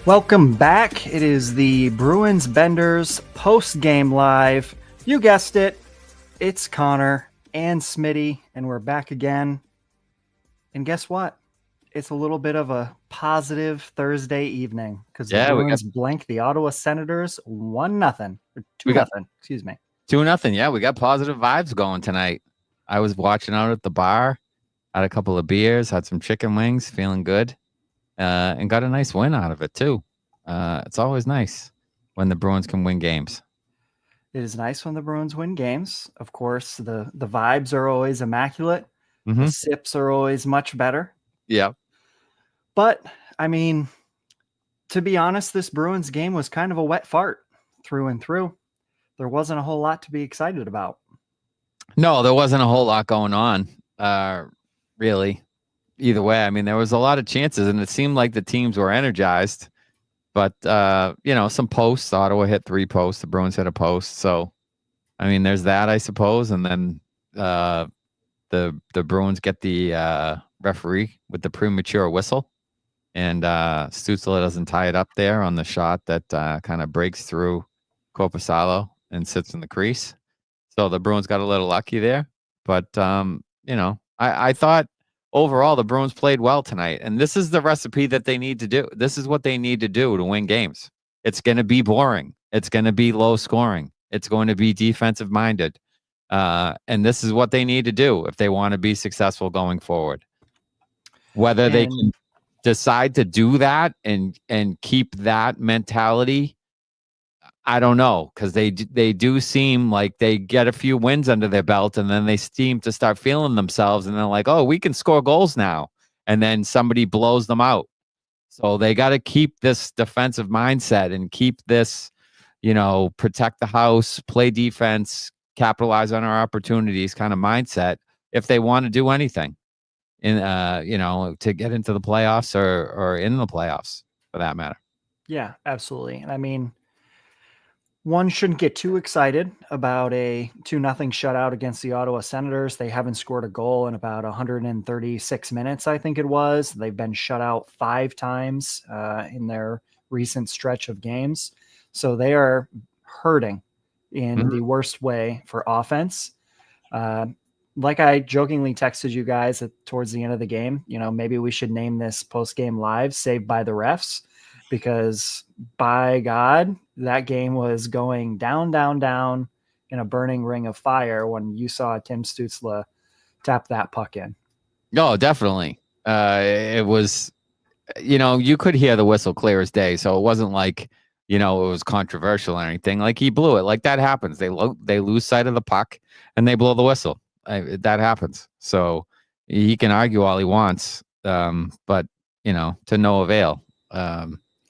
Welcome back. It is the Bruins Benders post-game live. You guessed it. It's Connor and Smitty, and we're back again. And guess what? It's a little bit of a positive Thursday evening because the Bruins blanked the Ottawa Senators 1-0 or 2-0. Excuse me. 2-0. Yeah, we got positive vibes going tonight. I was watching out at the bar, had a couple of beers, had some chicken wings, feeling good. And got a nice win out of it, too. It's always nice when the Bruins can win games. It is nice when the Bruins win games. Of course, the vibes are always immaculate. Mm-hmm. The sips are always much better. Yeah. But, I mean, to be honest, this Bruins game was kind of a wet fart through and through. There wasn't a whole lot to be excited about. No, there wasn't a whole lot going on, really. Either way, I mean, there was a lot of chances, and it seemed like the teams were energized. But, some posts. Ottawa hit 3 posts. The Bruins hit a post. So, I mean, there's that, I suppose. And then the Bruins get the referee with the premature whistle. And Stützle doesn't tie it up there on the shot that kind of breaks through Korpisalo and sits in the crease. So the Bruins got a little lucky there. But, I thought, overall, the Bruins played well tonight, and this is the recipe that they need to do. This is what they need to do to win games. It's going to be boring. It's going to be low scoring. It's going to be defensive minded. And this is what they need to do if they want to be successful going forward. Whether they can decide to do that and keep that mentality, I don't know, because they do seem like they get a few wins under their belt, and then they seem to start feeling themselves, and they're like, oh, we can score goals now. And then somebody blows them out. So they got to keep this defensive mindset and keep this, protect the house, play defense, capitalize on our opportunities kind of mindset if they want to do anything to get into the playoffs or in the playoffs for that matter. Yeah, absolutely. And I mean, one shouldn't get too excited about a 2-0 shutout against the Ottawa Senators. They haven't scored a goal in about 136 minutes, I think it was. They've been shut out 5 times in their recent stretch of games. So they are hurting in the worst way for offense. Like I jokingly texted you guys towards the end of the game, maybe we should name this post-game live Saved by the Refs. Because by God, that game was going down, down, down in a burning ring of fire when you saw Tim Stützle tap that puck in. No, definitely. It was, you could hear the whistle clear as day. So it wasn't like, it was controversial or anything. Like he blew it. Like that happens. They lose sight of the puck and they blow the whistle. That happens. So he can argue all he wants, but, to no avail.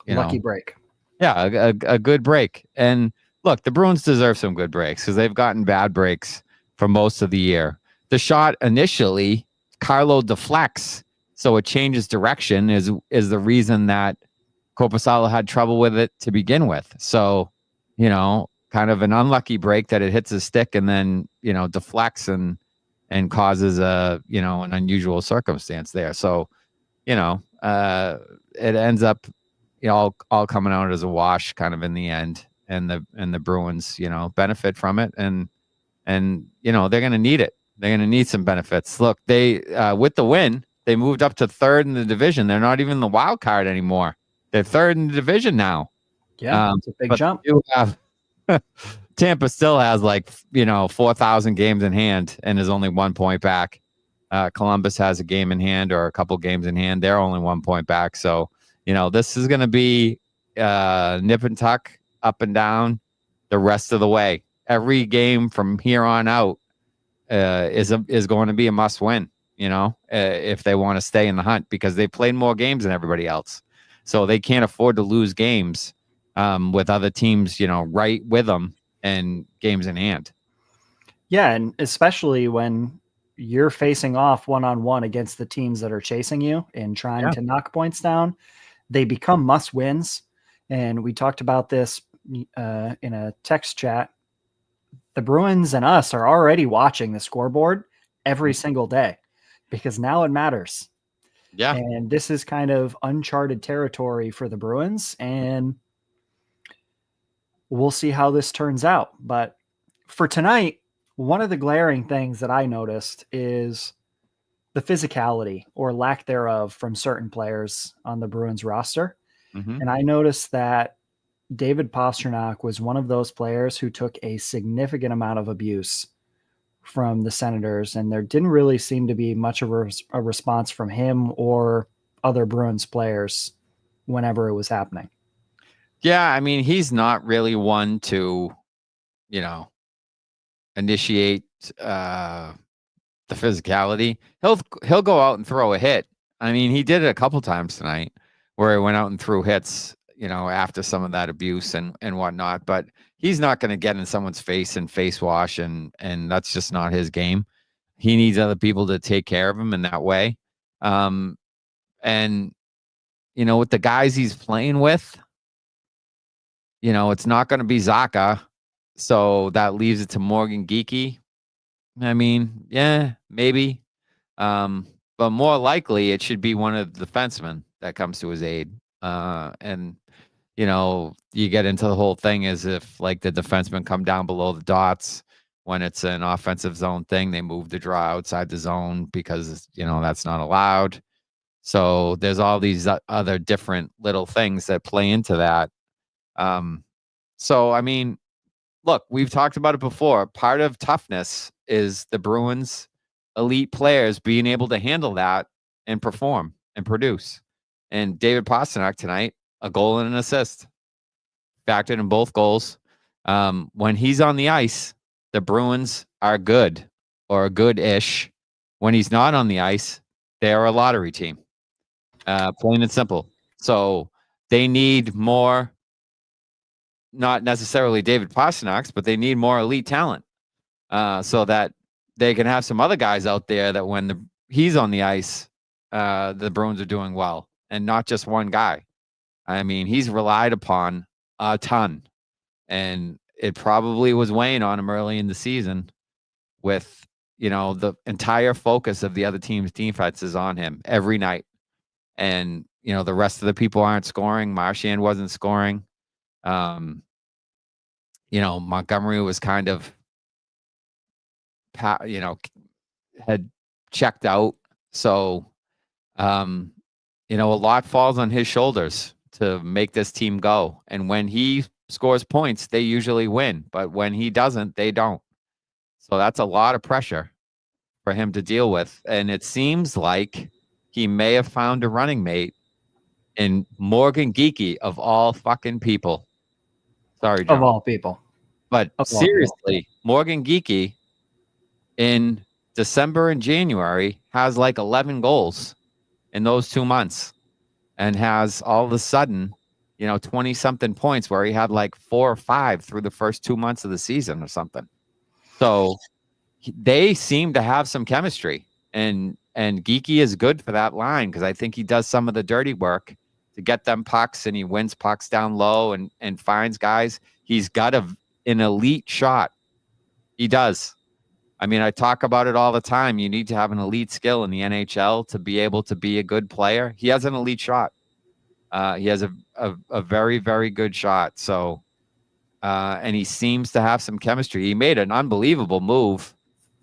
Lucky break. Yeah, a good break. And look, the Bruins deserve some good breaks because they've gotten bad breaks for most of the year. The shot initially, Carlo deflects, so it changes direction is the reason that Korpisalo had trouble with it to begin with. So, kind of an unlucky break that it hits his stick and then, deflects and causes an unusual circumstance there. So, it ends up all coming out as a wash kind of in the end, and the Bruins, benefit from it, and they're going to need it. They're going to need some benefits. Look, they with the win, they moved up to 3rd in the division. They're not even the wild card anymore. They're 3rd in the division now. Yeah, it's a big jump. Tampa still has 4,000 games in hand and is only 1 point back. Columbus has a game in hand or a couple games in hand. They're only 1 point back. So, this is going to be nip and tuck, up and down the rest of the way. Every game from here on out is going to be a must win, if they want to stay in the hunt, because they've played more games than everybody else. So they can't afford to lose games with other teams, right with them and games in hand. Yeah, and especially when you're facing off one-on-one against the teams that are chasing you and trying to knock points down. They become must wins. And we talked about this in a text chat. The Bruins and us are already watching the scoreboard every single day because now it matters. Yeah. And this is kind of uncharted territory for the Bruins, and we'll see how this turns out. But for tonight, one of the glaring things that I noticed is the physicality or lack thereof from certain players on the Bruins roster. Mm-hmm. And I noticed that David Pastrnak was one of those players who took a significant amount of abuse from the Senators, and there didn't really seem to be much of a response from him or other Bruins players whenever it was happening. Yeah, I mean, he's not really one to, initiate the physicality. He'll go out and throw a hit. I mean, he did it a couple times tonight where he went out and threw hits, after some of that abuse and whatnot. But he's not going to get in someone's face and face wash, and that's just not his game. He needs other people to take care of him in that way. And with the guys he's playing with, it's not going to be Zacha. So that leaves it to Morgan Geekie. I mean, yeah, maybe. But more likely it should be one of the defensemen that comes to his aid. And you get into the whole thing as if like the defensemen come down below the dots when it's an offensive zone thing. They move the draw outside the zone because, that's not allowed. So there's all these other different little things that play into that. So, I mean, look, we've talked about it before. Part of toughness is the Bruins elite players being able to handle that and perform and produce. And David Pastrnak tonight, a goal and an assist, factored in both goals. When he's on the ice, the Bruins are good or good-ish. When he's not on the ice, they are a lottery team, plain and simple. So they need more, not necessarily David Pastrnak's, but they need more elite talent so that they can have some other guys out there that when he's on the ice, the Bruins are doing well, and not just one guy. I mean, he's relied upon a ton, and it probably was weighing on him early in the season with, the entire focus of the other team's defense is on him every night. And, the rest of the people aren't scoring. Marchand wasn't scoring. Montgomery was kind of, had checked out. So, a lot falls on his shoulders to make this team go. And when he scores points, they usually win. But when he doesn't, they don't. So that's a lot of pressure for him to deal with. And it seems like he may have found a running mate in Morgan Geekie, of all fucking people. Sorry, John. Of all people. But seriously, Morgan Geekie in December and January has like 11 goals in those 2 months, and has all of a sudden, 20 something points where he had like 4 or 5 through the first 2 months of the season or something. So they seem to have some chemistry, and Geekie is good for that line because I think he does some of the dirty work to get them pucks, and he wins pucks down low and finds guys. He's got an elite shot. He does. I mean, I talk about it all the time. You need to have an elite skill in the NHL to be able to be a good player. He has an elite shot. He has a very, very good shot. So, and he seems to have some chemistry. He made an unbelievable move.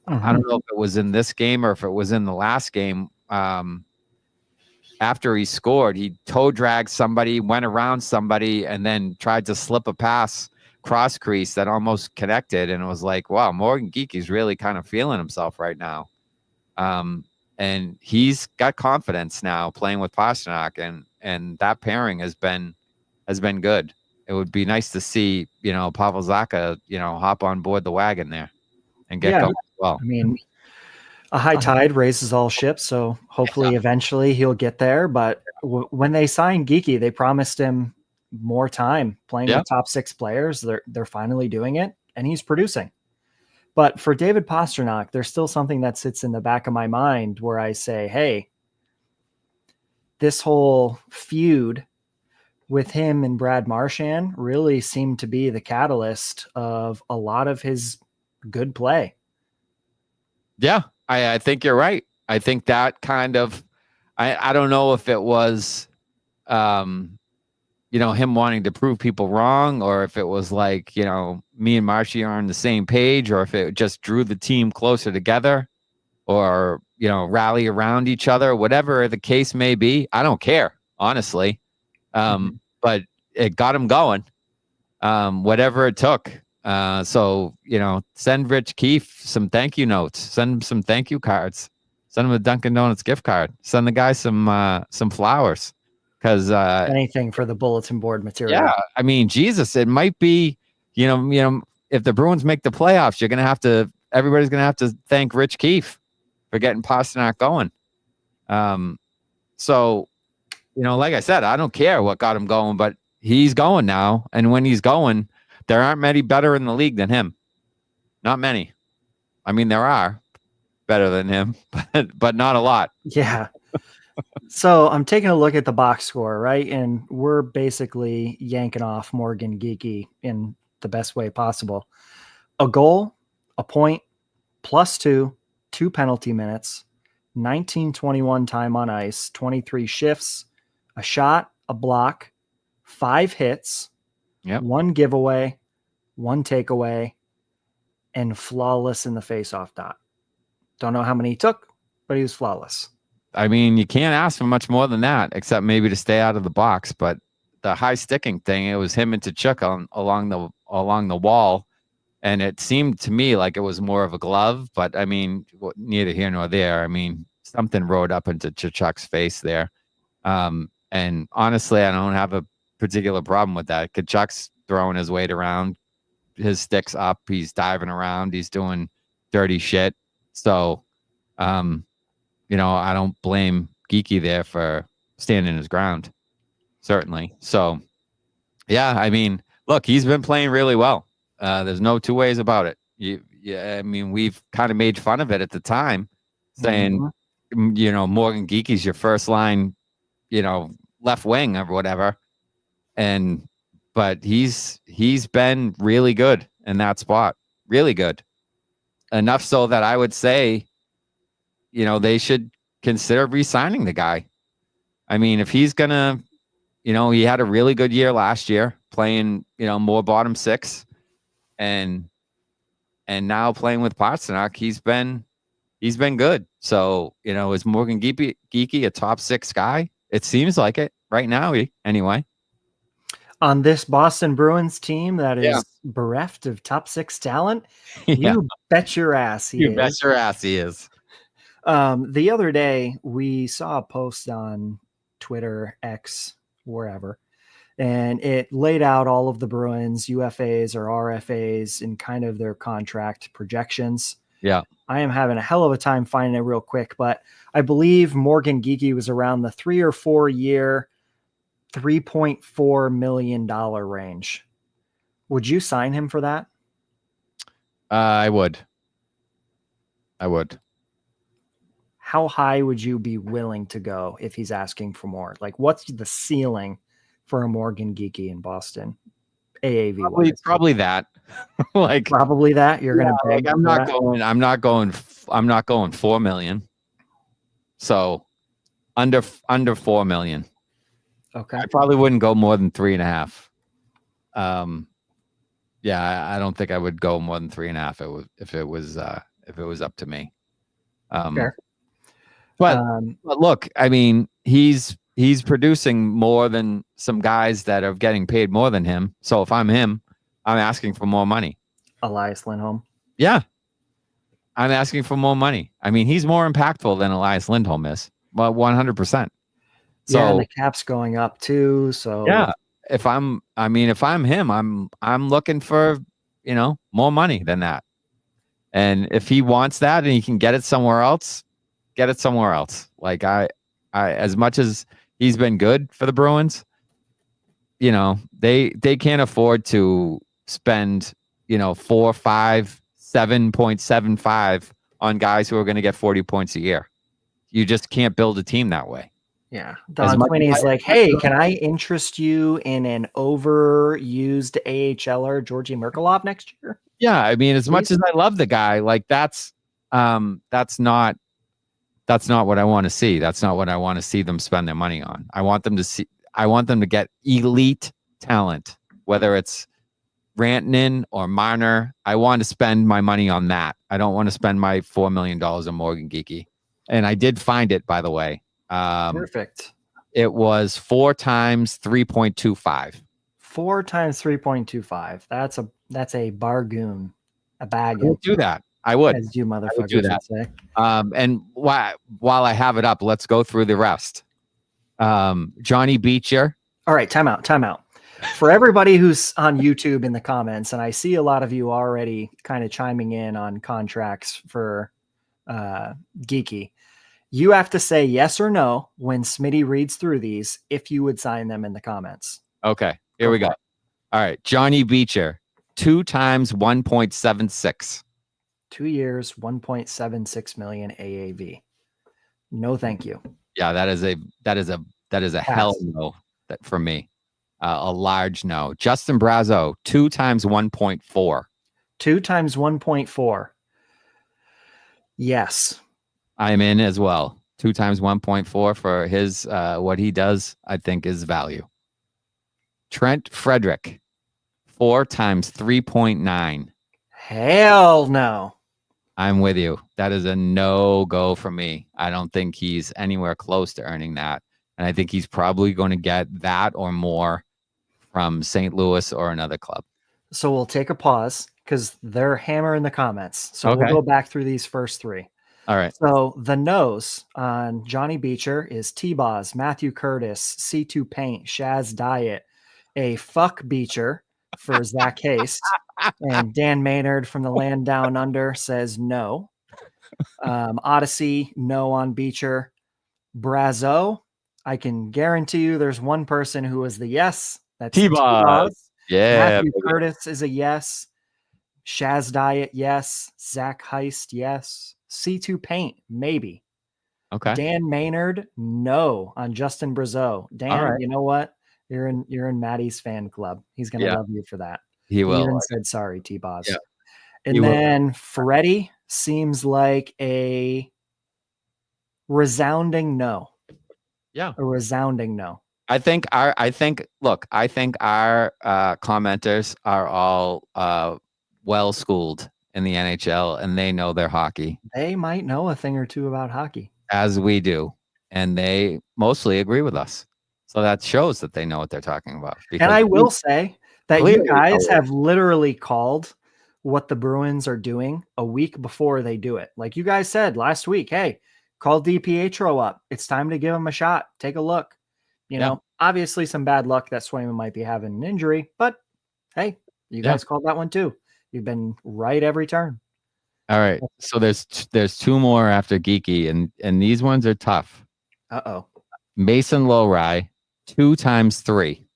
Mm-hmm. I don't know if it was in this game or if it was in the last game. After he scored, he toe dragged somebody, went around somebody, and then tried to slip a pass cross crease that almost connected. And it was like, wow, Morgan Geekie's really kind of feeling himself right now. And he's got confidence now playing with Pastrnak, and that pairing has been good. It would be nice to see, Pavel Zacha, hop on board the wagon there and get going as well. I mean, a high tide raises all ships, so hopefully eventually he'll get there. But when they signed Geekie, they promised him more time playing with top 6 players. They're finally doing it, and he's producing. But for David Pastrnak, there's still something that sits in the back of my mind where I say, hey, this whole feud with him and Brad Marchand really seemed to be the catalyst of a lot of his good play. Yeah, I think you're right. I think that kind of, I don't know if it was, him wanting to prove people wrong, or if it was like, me and Marchand are on the same page, or if it just drew the team closer together, or, rally around each other, whatever the case may be. I don't care, honestly. But it got him going, whatever it took. So, send Rich Keefe some thank you notes, send him some thank you cards, send him a Dunkin' Donuts gift card, send the guy some flowers. Because anything for the bulletin board material. Yeah, I mean, Jesus, it might be, if the Bruins make the playoffs, everybody's gonna have to thank Rich Keefe for getting Pastrnak going. So, like I said, I don't care what got him going, but he's going now, and when he's going, there aren't many better in the league than him. Not many. I mean, there are better than him, but not a lot. Yeah. So I'm taking a look at the box score, right? And we're basically yanking off Morgan Geekie in the best way possible. A goal, a point, +2, 2 penalty minutes, 19-21 time on ice, 23 shifts, a shot, a block, 5 hits, 1 giveaway, 1 takeaway, and flawless in the faceoff dot. Don't know how many he took, but he was flawless. I mean, you can't ask for much more than that, except maybe to stay out of the box. But the high sticking thing, it was him and Tkachuk along the wall, and it seemed to me like it was more of a glove. But I mean, neither here nor there. I mean, something rode up into Tkachuk's face there, and honestly, I don't have a particular problem with that. Tkachuk's throwing his weight around, his stick's up, he's diving around, he's doing dirty shit. So, I don't blame Geekie there for standing his ground, certainly. So, yeah, I mean, look, he's been playing really well. There's no 2 ways about it. I mean, we've kind of made fun of it at the time, saying, Morgan Geekie's your first line, left wing or whatever. But he's been really good in that spot, really good. Enough so that I would say, they should consider re-signing the guy. I mean, if he's gonna, he had a really good year last year playing, more bottom 6, and now playing with Pastrnak, he's been good. So, is Morgan Geekie a top 6 guy? It seems like it right now, anyway. On this Boston Bruins team that is bereft of top 6 talent, you bet your ass he is. You bet your ass he is. The other day, we saw a post on Twitter, X, wherever, and it laid out all of the Bruins UFAs or RFAs and kind of their contract projections. Yeah. I am having a hell of a time finding it real quick, but I believe Morgan Geekie was around the 3 or 4 year, $3.4 million range. Would you sign him for that? I would. How high would you be willing to go if he's asking for more? Like, what's the ceiling for a Morgan Geekie in Boston? AAV probably that. Probably that. You're gonna beg. I'm not going 4 million. So under 4 million. Okay. I probably wouldn't go more than 3.5. I don't think I would go more than 3.5 if it was up to me. Fair. But look, I mean, he's producing more than some guys that are getting paid more than him. So if I'm him, I'm asking for more money. Elias Lindholm. Yeah. I'm asking for more money. I mean, he's more impactful than Elias Lindholm is. Well, 100%. So, and the cap's going up too. So yeah, if I'm him, I'm looking for, more money than that. And if he wants that and he can get it somewhere else, get it somewhere else. Like I as much as he's been good for the Bruins, they can't afford to spend, 4, 5, 7.75 on guys who are going to get 40 points a year. You just can't build a team that way. Yeah. Don Sweeney's like, hey, can I interest you in an overused AHLer, Georgi Merkulov, next year? Yeah. I mean, as much as I love the guy, like that's not That's not what I want to see. That's not what I want to see them spend their money on. I want them to get elite talent, whether it's Rantanen or Marner. I want to spend my money on that. I don't want to spend my $4 million on Morgan Geekie. And I did find it, by the way. Perfect. It was 4 times 3.25. 4 times 3.25. That's a bargain. A bag. I would do that. I would. As you motherfuckers do that. would say. And while I have it up, let's go through the rest. Johnny Beecher. All right, time out. For everybody who's on YouTube in the comments, and I see a lot of you already kind of chiming in on contracts for Geeky, you have to say yes or no when Smitty reads through these if you would sign them in the comments. Okay, here we go. All right, Johnny Beecher, 2 times 1.76. 2 years, 1.76 million AAV. No, thank you. Yeah, that is a hell no for me. A large no. Justin Brazeau, 2 times 1.4. 2 times 1.4. Yes. I'm in as well. 2 times 1.4 for his what he does, I think, is value. Trent Frederick, 4 times 3.9. Hell no. I'm with you. That is a no-go for me. I don't think he's anywhere close to earning that. And I think he's probably going to get that or more from St. Louis or another club. So we'll take a pause because they're hammering the comments. So we'll go back through these first 3. All right. So the no's on Johnny Beecher is T-Boz, Matthew Curtis, C2 Paint, Shaz Diet, a fuck Beecher for Zach Haste, and Dan Maynard from the Land Down Under says no. Odyssey, no on Beecher. Brazeau, I can guarantee you there's one person who is the yes. That's T-Boz. Yeah. Matthew Curtis is a yes. Shaz Diet, yes. Zach Heist, yes. C2 Paint, maybe. Okay. Dan Maynard, no on Justin Brazeau. Dan, you know what? You're in Matty's fan club. He's gonna love you for that. He will. He even said sorry, T-Boz. Yeah. And then Freddie seems like a resounding no. Yeah. A resounding no. I think our commenters are all well schooled in the NHL and they know their hockey. They might know a thing or two about hockey. As we do. And they mostly agree with us. So that shows that they know what they're talking about. And I will say that you guys have literally called what the Bruins are doing a week before they do it. Like you guys said last week, hey, call DiPietro up. It's time to give him a shot. Take a look. You know, obviously some bad luck that Swayman might be having an injury, but hey, you guys called that one too. You've been right every turn. All right. So there's 2 more after Geeky, and these ones are tough. Uh-oh. Mason Lowry, 2 times 3.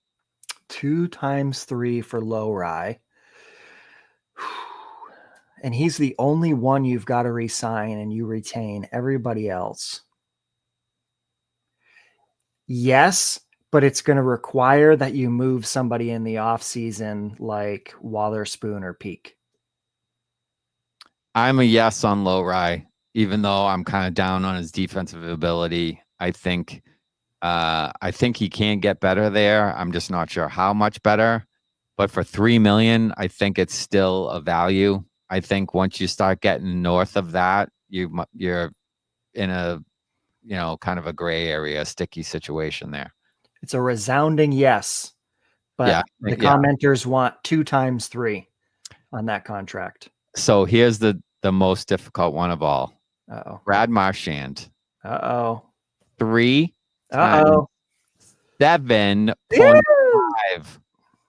2 times 3 for Lowry. And he's the only one you've got to re-sign and you retain everybody else. Yes, but it's going to require that you move somebody in the offseason like Watherspoon or Peak. I'm a yes on Lowry, even though I'm kind of down on his defensive ability. I think he can get better there. I'm just not sure how much better. But for $3 million, I think it's still a value. I think once you start getting north of that, you're in a kind of a gray area, sticky situation there. It's a resounding yes, but the commenters want 2 times 3 on that contract. So here's the most difficult one of all. Uh-oh. Brad Marchand. Uh-oh. 3 Uh-oh. 7.5.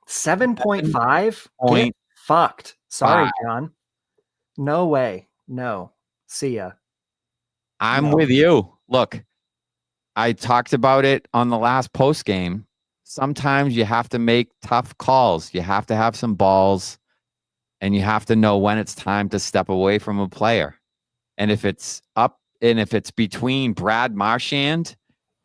7.5? Get fucked. Sorry, John. No way. No. See ya. I'm with you. Look, I talked about it on the last post game. Sometimes you have to make tough calls. You have to have some balls, and you have to know when it's time to step away from a player. And if it's between Brad Marchand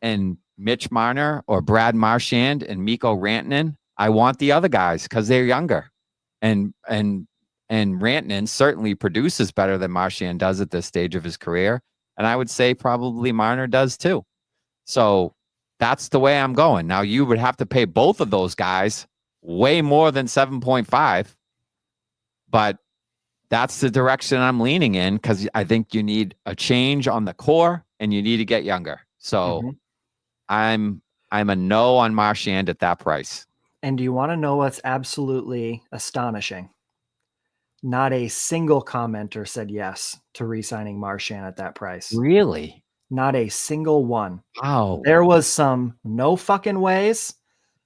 and Mitch Marner, or Brad Marchand and Mikko Rantanen, I want the other guys because they're younger. And Rantanen certainly produces better than Marchand does at this stage of his career. and I would say probably Marner does too. So that's the way I'm going. Now you would have to pay both of those guys way more than 7.5, but that's the direction I'm leaning in because I think you need a change on the core and you need to get younger. So I'm a no on Marchand at that price. And do you want to know what's absolutely astonishing? Not a single commenter said yes to re-signing Marchand at that price. Really? Not a single one. Wow. There was some no fucking ways,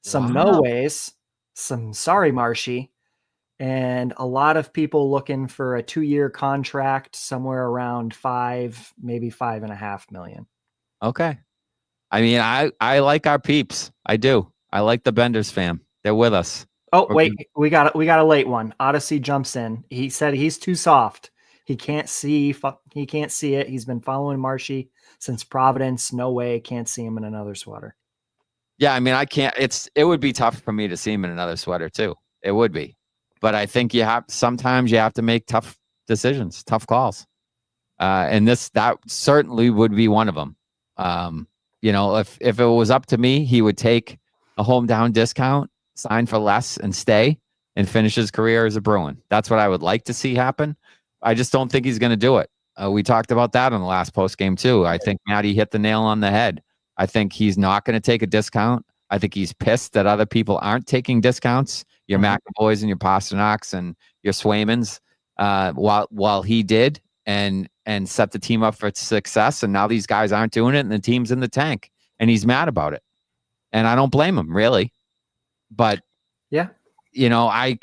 some no ways, some sorry Marshy, and a lot of people looking for a 2-year contract somewhere around 5, maybe 5.5 million. Okay. I mean, I like our peeps. I do. I like the Benders fam. They're with us. Oh, wait, we got a late one. Odyssey jumps in. He said he's too soft. He can't see it. He's been following Marshy since Providence. No way. Can't see him in another sweater. Yeah, I mean, I can't. It would be tough for me to see him in another sweater too. It would be. But I think sometimes you have to make tough decisions, tough calls. And that certainly would be one of them. If it was up to me, he would take a hometown discount, sign for less, and stay and finish his career as a Bruin. That's what I would like to see happen. I just don't think he's going to do it. We talked about that in the last post game too. I think Matty hit the nail on the head. I think he's not going to take a discount. I think he's pissed that other people aren't taking discounts. Your McAvoys and your Pastrnaks and your Swaymans, while he did and set the team up for success. And now these guys aren't doing it, and the team's in the tank, and he's mad about it. And I don't blame him, really. But yeah, I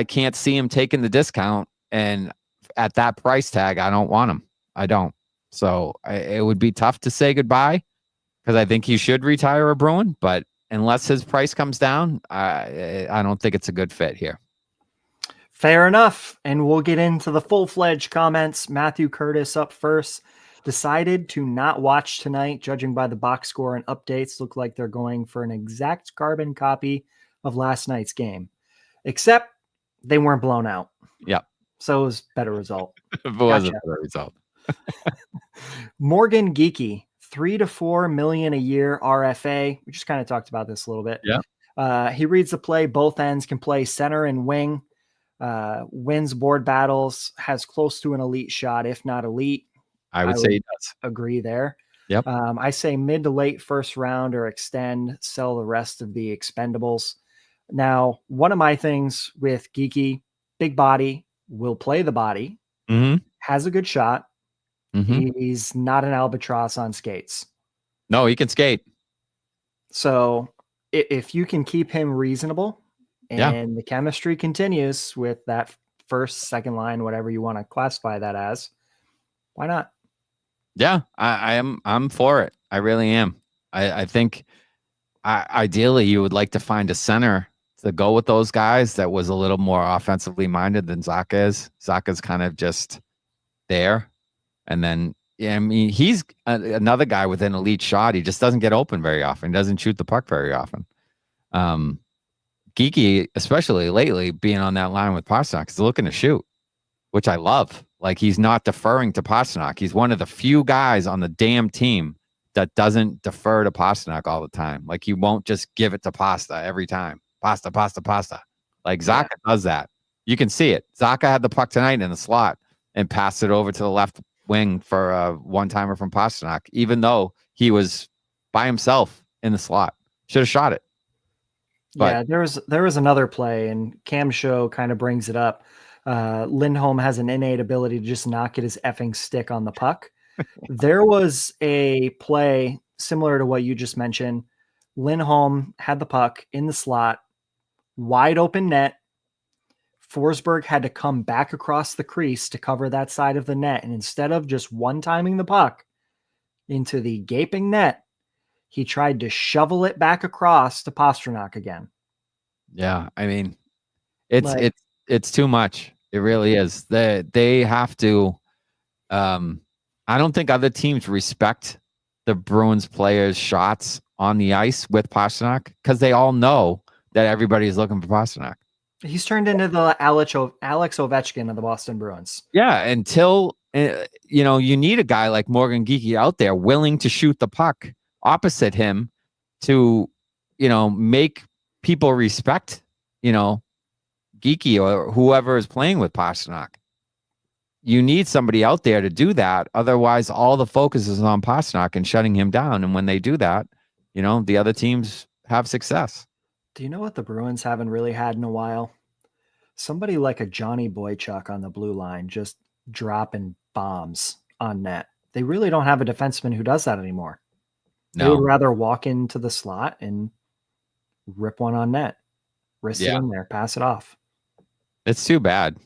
can't see him taking the discount, and at that price tag, I don't want him. I don't. So it would be tough to say goodbye because I think he should retire a Bruin, but unless his price comes down, I don't think it's a good fit here. Fair enough. And we'll get into the full-fledged comments. Matthew Curtis up first. Decided to not watch tonight, judging by the box score and updates. Look like they're going for an exact carbon copy of last night's game. Except they weren't blown out. Yeah. So it was a better result. It was a better result. Morgan Geeky, 3 to 4 million a year RFA. We just kind of talked about this a little bit. Yeah. He reads the play. Both ends, can play center and wing. Wins board battles. Has close to an elite shot, if not elite. I would say he does. Agree there. Yep. I say mid to late first round or extend, sell the rest of the expendables. Now, one of my things with Geeky, big body, will play the body, has a good shot. He's not an albatross on skates. No, he can skate. So if you can keep him reasonable and the chemistry continues with that first, second line, whatever you want to classify that as, why not? Yeah, I'm for it. I really am. I think ideally you would like to find a center to go with those guys that was a little more offensively minded than Zacha is. Zacha's kind of just there. And then, I mean, he's another guy with an elite shot. He just doesn't get open very often. He doesn't shoot the puck very often. Geeky, especially lately, being on that line with Pastrnak, is looking to shoot, which I love. Like, he's not deferring to Pastrnak. He's one of the few guys on the damn team that doesn't defer to Pastrnak all the time. Like, he won't just give it to Pasta every time. Pasta. Like, Zacha does that. You can see it. Zacha had the puck tonight in the slot and passed it over to the left wing for a one-timer from Pastrnak, even though he was by himself in the slot. Should have shot it. But, yeah, there was another play, and Cam Show kind of brings it up. Lindholm has an innate ability to just not get his effing stick on the puck. There was a play similar to what you just mentioned. Lindholm had the puck in the slot, wide open net. Forsberg had to come back across the crease to cover that side of the net. And instead of just one-timing the puck into the gaping net, he tried to shovel it back across to Pastrnak again. Yeah, I mean, it's too much. It really is. They have to. I don't think other teams respect the Bruins players' shots on the ice with Pastrnak because they all know that everybody is looking for Pastrnak. He's turned into the Alex Ovechkin of the Boston Bruins. Yeah, until you need a guy like Morgan Geekie out there willing to shoot the puck opposite him to, make people respect, Geekie or whoever is playing with Pastrnak. You need somebody out there to do that. Otherwise, all the focus is on Pastrnak and shutting him down. And when they do that, the other teams have success. Do you know what the Bruins haven't really had in a while? Somebody like a Johnny Boychuk on the blue line just dropping bombs on net. They really don't have a defenseman who does that anymore. No. They would rather walk into the slot and rip one on net, wrist it in there, pass it off. It's too bad.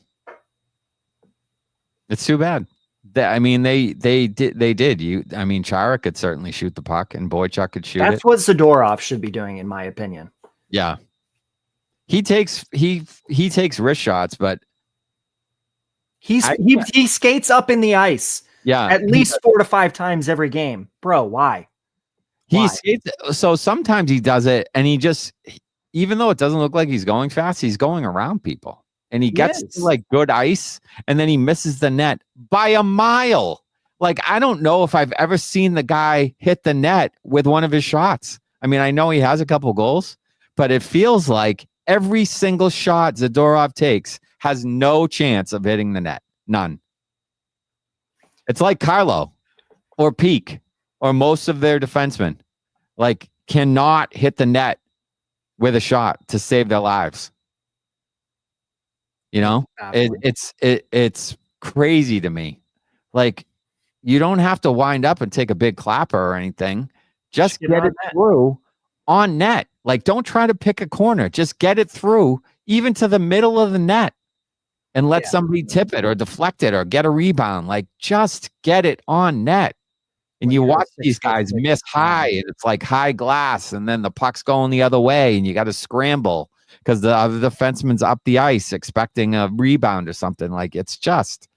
It's too bad. They did. Chara could certainly shoot the puck, and Boychuk could shoot it. That's what Zadorov should be doing, in my opinion. Yeah, he takes wrist shots, but he skates up in the ice. Yeah, at least 4 to 5 times every game, bro. Why? He skates. So sometimes he does it, and he just, even though it doesn't look like he's going fast, he's going around people. And he gets to like good ice, and then he misses the net by a mile. Like, I don't know if I've ever seen the guy hit the net with one of his shots. I mean, I know he has a couple goals, but it feels like every single shot Zadorov takes has no chance of hitting the net. None. It's like Carlo or Peak or most of their defensemen, like, cannot hit the net with a shot to save their lives. It's crazy to me. Like, you don't have to wind up and take a big clapper or anything. Just get it through on net. Like, don't try to pick a corner. Just get it through, even to the middle of the net, and let somebody tip it or deflect it or get a rebound. Like, just get it on net. And you watch these guys miss high, and it's like high glass, and then the puck's going the other way, and you got to scramble because the other defenseman's up the ice expecting a rebound or something. Like, it's just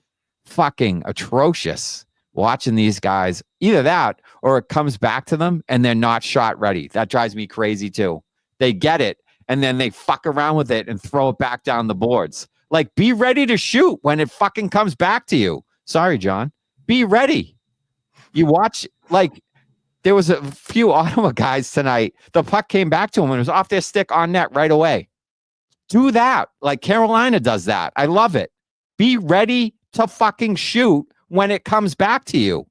fucking atrocious watching these guys. Either that or it comes back to them and they're not shot ready. That drives me crazy too. They get it and then they fuck around with it and throw it back down the boards. Like, be ready to shoot when it fucking comes back to you. Sorry, John. Be ready. You watch, like, there was a few Ottawa guys tonight. The puck came back to them and it was off their stick on net right away. Do that. Like, Carolina does that. I love it. Be ready to fucking shoot when it comes back to you.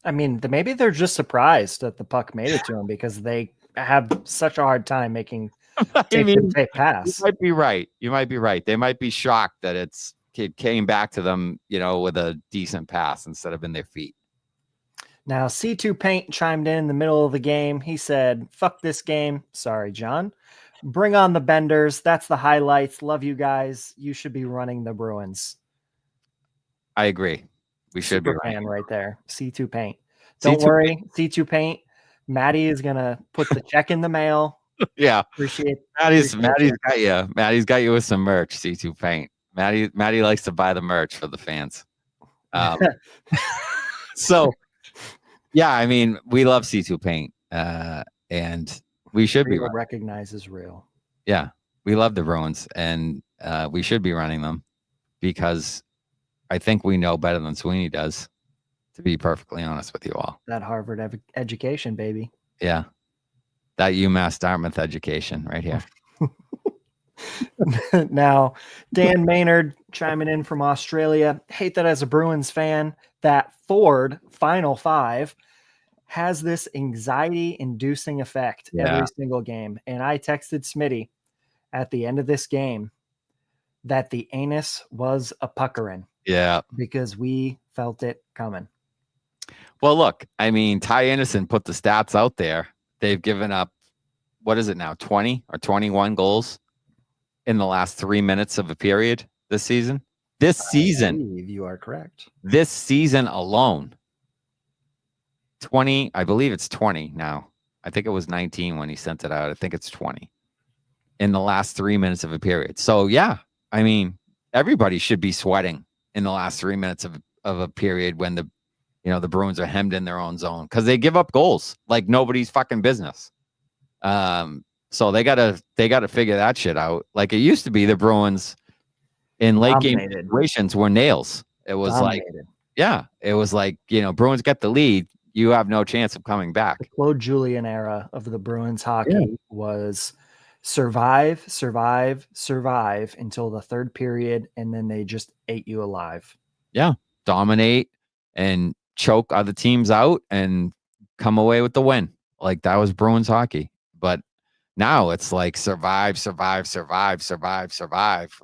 I mean, maybe they're just surprised that the puck made it to them because they have such a hard time making take pass. You might be right. You might be right. They might be shocked that it came back to them, with a decent pass instead of in their feet. Now, C2 Paint chimed in the middle of the game. He said, fuck this game. Sorry, John. Bring on the Benders. That's the highlights. Love you guys. You should be running the Bruins. I agree. We should be running right there. C2 Paint. Don't worry, C2 Paint. Matty is going to put the check in the mail. Yeah. Appreciate Matty's got you. Matty's got you with some merch, C2 Paint. Matty likes to buy the merch for the fans. So, yeah, I mean, we love C2 Paint, and we should be recognized as real. Yeah, we love the Bruins, and we should be running them because I think we know better than Sweeney does, to be perfectly honest with you all. That Harvard education, baby. Yeah, that UMass Dartmouth education right here. Now, Dan Maynard chiming in from Australia. Hate that as a Bruins fan, that Ford Final Five has this anxiety-inducing effect every single game. And I texted Smitty at the end of this game that the anus was a puckering. Yeah. Because we felt it coming. Well, look, I mean, Ty Anderson put the stats out there. They've given up, what is it now, 20 or 21 goals in the last 3 minutes of a period this season. This season. I believe you are correct. This season alone. 20, I believe it's 20 now. I think it was 19 when he sent it out. I think it's 20 in the last 3 minutes of a period. So, yeah, I mean, everybody should be sweating in the last 3 minutes of a period when the Bruins are hemmed in their own zone because they give up goals like nobody's fucking business. So they gotta figure that shit out. Like it used to be, the Bruins in late game situations were nails. It was Dominated. it was like, Bruins get the lead. You have no chance of coming back. The Claude Julien era of the Bruins hockey was survive until the third period, and then they just ate you alive. Yeah. Dominate and choke other teams out and come away with the win. Like, that was Bruins hockey. But now it's like survive,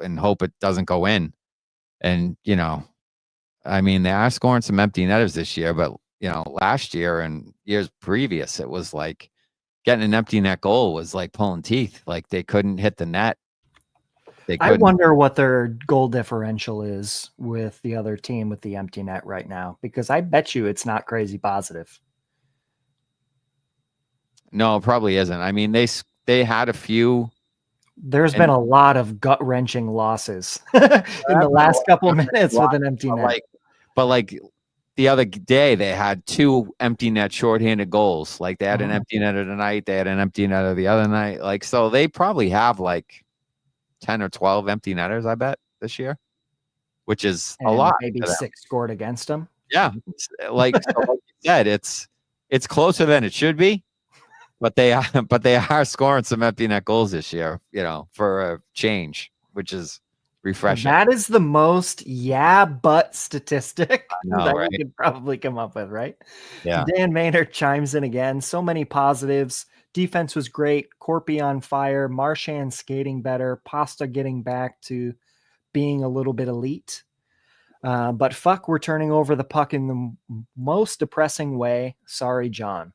and hope it doesn't go in. And, I mean, they are scoring some empty netters this year, but, last year and years previous, it was like getting an empty net goal was like pulling teeth. Like, they couldn't hit the net. I wonder what their goal differential is with the other team with the empty net right now, because I bet you it's not crazy positive. No, it probably isn't. I mean, they had a few. There's been a lot of gut-wrenching losses in the last couple minutes with an empty net. But the other day, they had 2 empty net shorthanded goals. Like, they had an empty netter tonight. They had an empty netter the other night. Like, so they probably have 10 or 12 empty netters, I bet, this year, which is a lot. Maybe 6 scored against them. Yeah. Like you said, it's closer than it should be, but they are scoring some empty net goals this year, for a change, which is refreshing. That is the most but statistic that right? we could probably come up with, right? Yeah. Dan Maynard chimes in again. So many positives. Defense was great. Korpi on fire. Marchand skating better. Pasta getting back to being a little bit elite. But fuck, we're turning over the puck in the most depressing way. Sorry, John.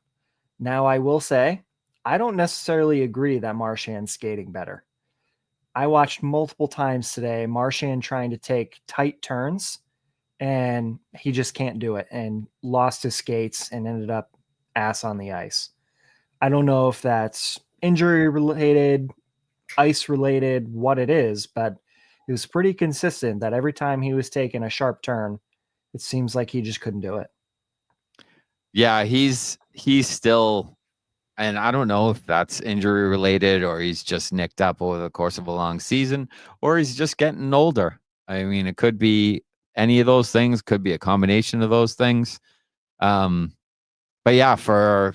Now, I will say, I don't necessarily agree that Marchand's skating better. I watched multiple times today Marchand trying to take tight turns, and he just can't do it, and lost his skates and ended up ass on the ice. I don't know if that's injury related, ice related, what it is, but it was pretty consistent that every time he was taking a sharp turn, it seems like he just couldn't do it. Yeah, he's still, and I don't know if that's injury related or he's just nicked up over the course of a long season or he's just getting older. I mean, it could be any of those things, could be a combination of those things. But yeah, how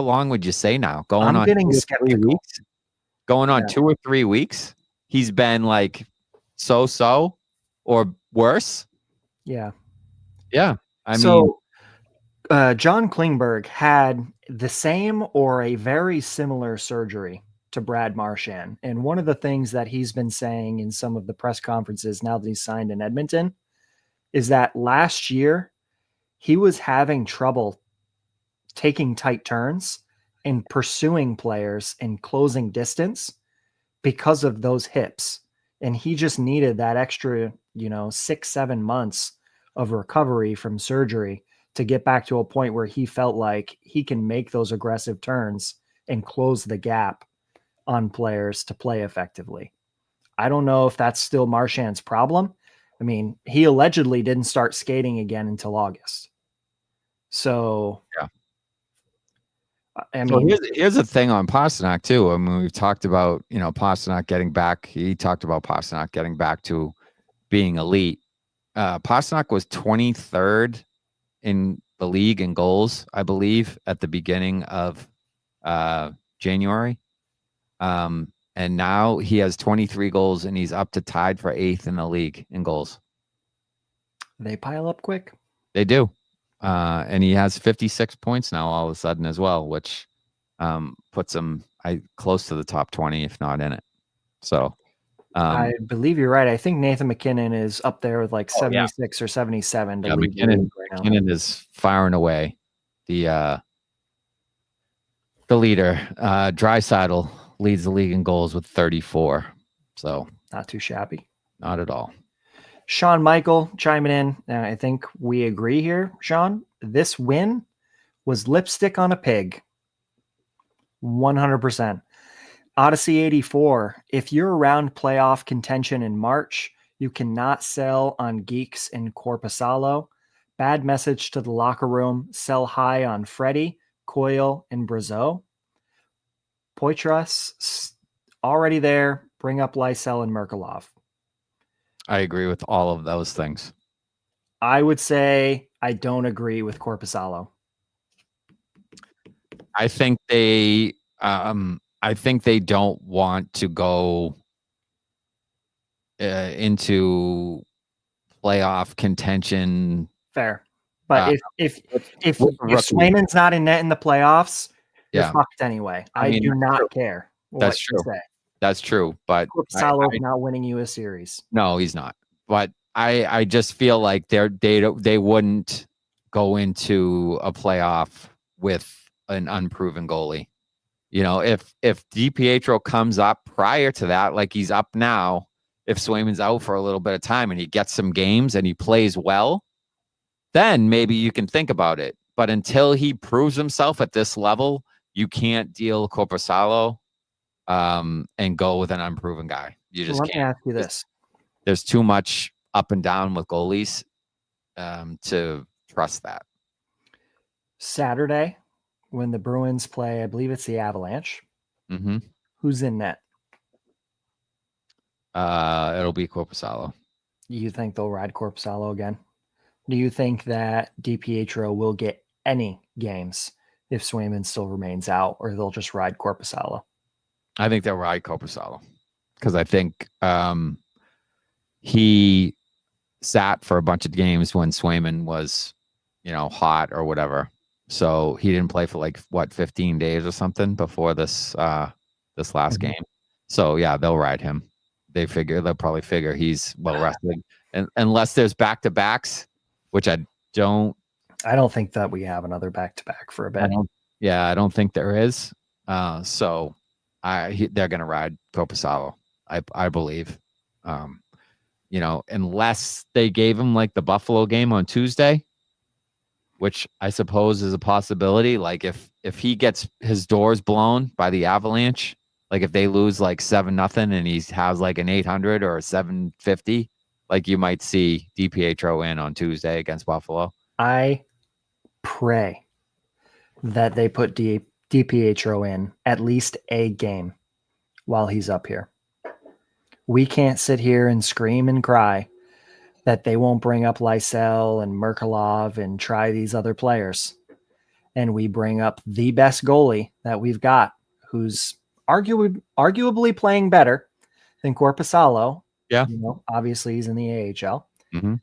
long would you say now? Going on 2 or 3 weeks? Going on 2 or 3 weeks? He's been so or worse. Yeah. Yeah. John Klingberg had the same or a very similar surgery to Brad Marchand. And one of the things that he's been saying in some of the press conferences now that he's signed in Edmonton is that last year he was having trouble taking tight turns and pursuing players and closing distance because of those hips. And he just needed that extra, 6-7 months of recovery from surgery to get back to a point where he felt like he can make those aggressive turns and close the gap on players to play effectively. I don't know if that's still Marchand's problem. I mean, he allegedly didn't start skating again until August. So, yeah. So here's the thing on Pastrnak too. I mean, we've talked about, Pastrnak getting back. He talked about Pastrnak getting back to being elite. Pastrnak was 23rd in the league in goals, I believe, at the beginning of January. And now he has 23 goals and he's up to tied for 8th in the league in goals. They pile up quick. They do. And he has 56 points now all of a sudden as well, which puts him close to the top 20, if not in it. So I believe you're right. I think Nathan McKinnon is up there with 76 or 77. Yeah, McKinnon is firing away. The leader, Draisaitl, leads the league in goals with 34. So not too shabby. Not at all. Sean Michael chiming in. I think we agree here, Sean. This win was lipstick on a pig. 100%. Odyssey 84. If you're around playoff contention in March, you cannot sell on Geeks and Korpisalo. Bad message to the locker room. Sell high on Freddie, Coyle, and Brazeau. Poitras already there. Bring up Lysell and Merkulov. I agree with all of those things. I would say I don't agree with Korpisalo. I think they don't want to go into playoff contention. Fair. But if Swayman's not in net in the playoffs, you're fucked anyway. I do not care. That's true. That's true. But Korpisalo is not winning you a series. No, he's not. But I just feel like they wouldn't go into a playoff with an unproven goalie. You know, if DiPietro comes up prior to that, like he's up now, if Swayman's out for a little bit of time and he gets some games and he plays well, then maybe you can think about it. But until he proves himself at this level, you can't deal Korpisalo and go with an unproven guy. You just can't. Let me ask you this. There's too much up and down with goalies to trust that. Saturday, when the Bruins play, I believe it's the Avalanche. Mm-hmm. Who's in net? It'll be Korpisalo. You think they'll ride Korpisalo again? Do you think that DiPietro will get any games if Swayman still remains out, or they'll just ride Korpisalo? I think they'll ride Korpisalo because I think he sat for a bunch of games when Swayman was, hot or whatever. So he didn't play for 15 days or something before this last game. So yeah, they'll ride him. They'll probably figure he's well rested, and unless there's back-to-backs, which I don't think that we have another back-to-back for a bit. I don't think there is. So they're going to ride Korpisalo, I believe. Unless they gave him the Buffalo game on Tuesday, which I suppose is a possibility. Like if he gets his doors blown by the Avalanche, if they lose 7-0 and he has an 800 or a 750, you might see DiPietro in on Tuesday against Buffalo. I pray that they put DiPietro in at least a game while he's up here. We can't sit here and scream and cry that they won't bring up Lysell and Merkelov and try these other players. And we bring up the best goalie that we've got, who's arguably playing better than Korpisalo. Yeah. Obviously he's in the AHL. Mm-hmm.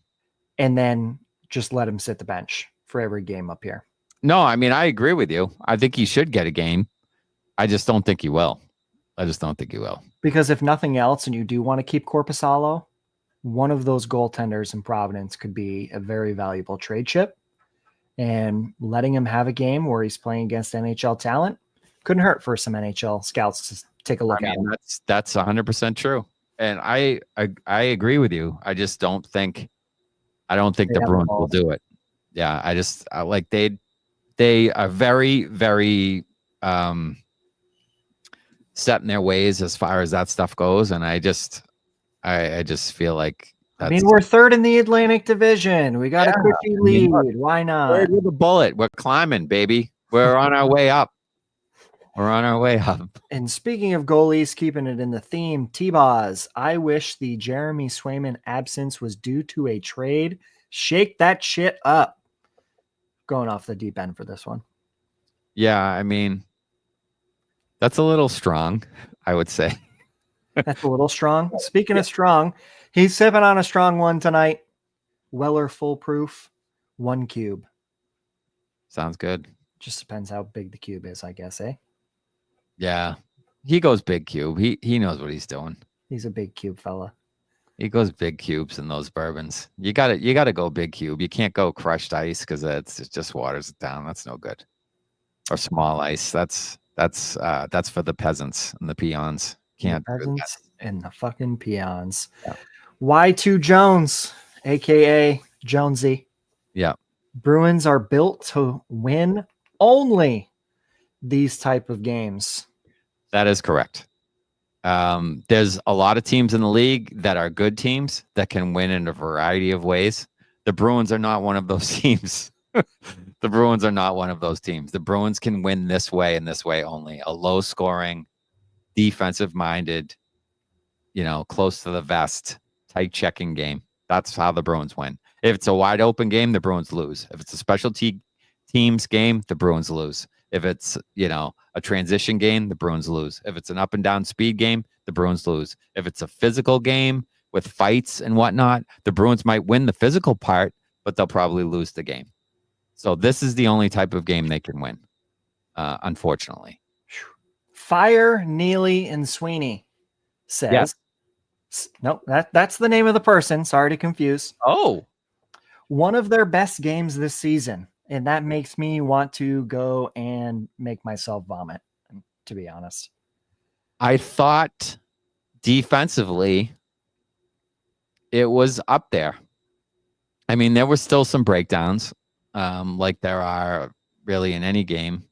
And then just let him sit the bench for every game up here. No, I mean, I agree with you. I think he should get a game. I just don't think he will. Because if nothing else, and you do want to keep Korpisalo, one of those goaltenders in Providence could be a very valuable trade chip. And letting him have a game where he's playing against NHL talent couldn't hurt for some NHL scouts to take a look at him. That's 100% true. And I agree with you. I just don't think the Bruins will do it. Yeah, they are very, very set in their ways as far as that stuff goes, and I just feel like we're third in the Atlantic Division. We got a quickie lead. Why not? We're with a bullet. We're climbing, baby. We're on our way up. And speaking of goalies, keeping it in the theme, T-Boz, I wish the Jeremy Swayman absence was due to a trade. Shake that shit up. Going off the deep end for this one. Yeah, I mean, that's a little strong, I would say. That's a little strong. Speaking of strong, he's sipping on a strong one tonight. Weller Foolproof, 1 cube. Sounds good. Just depends how big the cube is, I guess, eh? Yeah. He goes big cube. He knows what he's doing. He's a big cube fella. He goes big cubes in those bourbons. You gotta go big cube. You can't go crushed ice because it just waters it down. That's no good. Or small ice. That's for the peasants and the peons. Can't the peasants and the fucking peons. Yeah. Y2 Jones, aka Jonesy. Yeah. Bruins are built to win only these type of games. That is correct. There's a lot of teams in the league that are good teams that can win in a variety of ways. The Bruins are not one of those teams. The Bruins are not one of those teams. The Bruins can win this way and this way only. A low-scoring, defensive-minded, close to the vest tight checking game. That's how the Bruins win. If it's a wide open game, the Bruins lose. If it's a special teams game, the Bruins lose. If it's, a transition game, the Bruins lose. If it's an up and down speed game, the Bruins lose. If it's a physical game with fights and whatnot, the Bruins might win the physical part, but they'll probably lose the game. So this is the only type of game they can win, unfortunately. Fire Neely and Sweeney says, Yes. Nope, that's the name of the person. Sorry to confuse. Oh, One of their best games this season. And that makes me want to go and make myself vomit, to be honest. I thought defensively it was up there. I mean, there were still some breakdowns, like there are really in any game.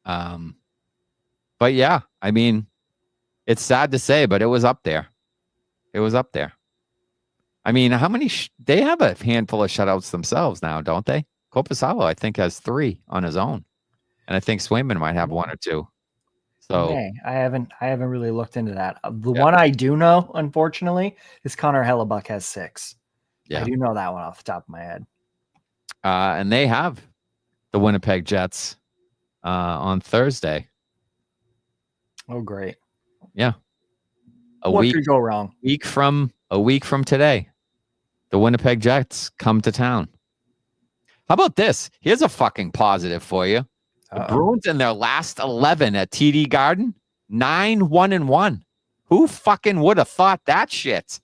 But yeah, I mean, it's sad to say, but it was up there. It was up there. I mean, how many? They have a handful of shutouts themselves now, don't they? Korpisalo, I think, has 3 on his own, and I think Swayman might have 1 or 2. So I haven't really looked into that. The one I do know, unfortunately, is Connor Hellebuck has 6. Yeah, I do know that one off the top of my head. And they have the Winnipeg Jets on Thursday. Oh, great! Yeah, What could go wrong? A week from today, the Winnipeg Jets come to town. How about this? Here's a fucking positive for you. The Bruins in their last 11 at TD Garden, 9-1-1. Who fucking would have thought that shit?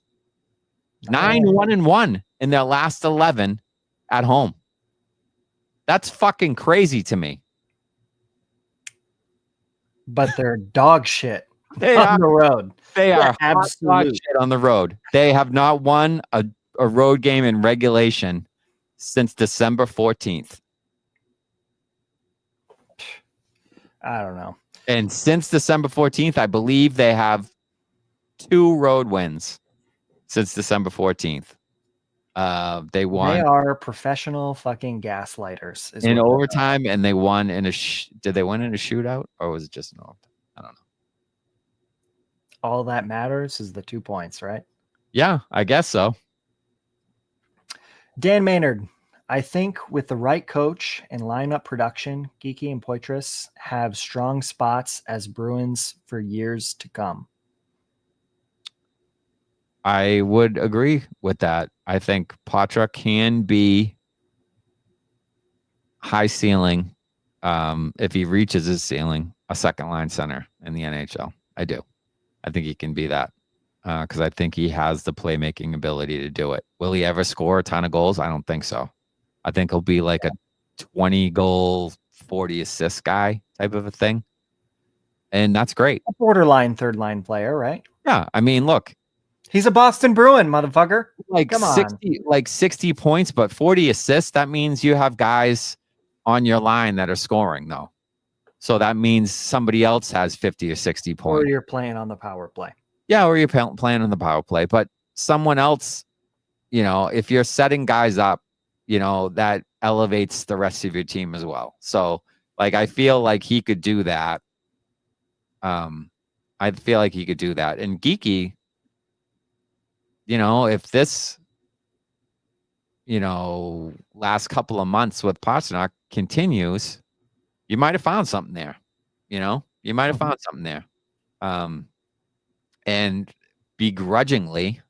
9-1-1 in their last 11 at home. That's fucking crazy to me. But they're dog shit They on the road. They are absolute shit on the road. They have not won a road game in regulation since December 14th. I don't know. And since December 14th, I believe they have 2 road wins since December 14th. They won. They are professional fucking gaslighters. In overtime, and they won in a did they win in a shootout, or was it just an overtime? I don't know. All that matters is the 2 points, right? Yeah, I guess so. Dan Maynard, I think with the right coach and lineup production, Geeky and Poitras have strong spots as Bruins for years to come. I would agree with that. I think Pastrnak can be high ceiling, if he reaches his ceiling, a second line center in the NHL. I do. I think he can be that because I think he has the playmaking ability to do it. Will he ever score a ton of goals? I don't think so. I think he'll be like a 20 goal, 40 assist guy type of a thing. And that's great. A borderline third line player, right? Yeah. I mean, look. He's a Boston Bruin, motherfucker. Come on. 60 points, but 40 assists. That means you have guys on your line that are scoring, though. So that means somebody else has 50 or 60 points. Or you're playing on the power play. Yeah, or you're playing on the power play. But someone else, if you're setting guys up, that elevates the rest of your team as well. So, I feel like he could do that. I feel like he could do that. And Geeky, if this, last couple of months with Pastrnak continues, you might have found something there. You might have found something there. And begrudgingly,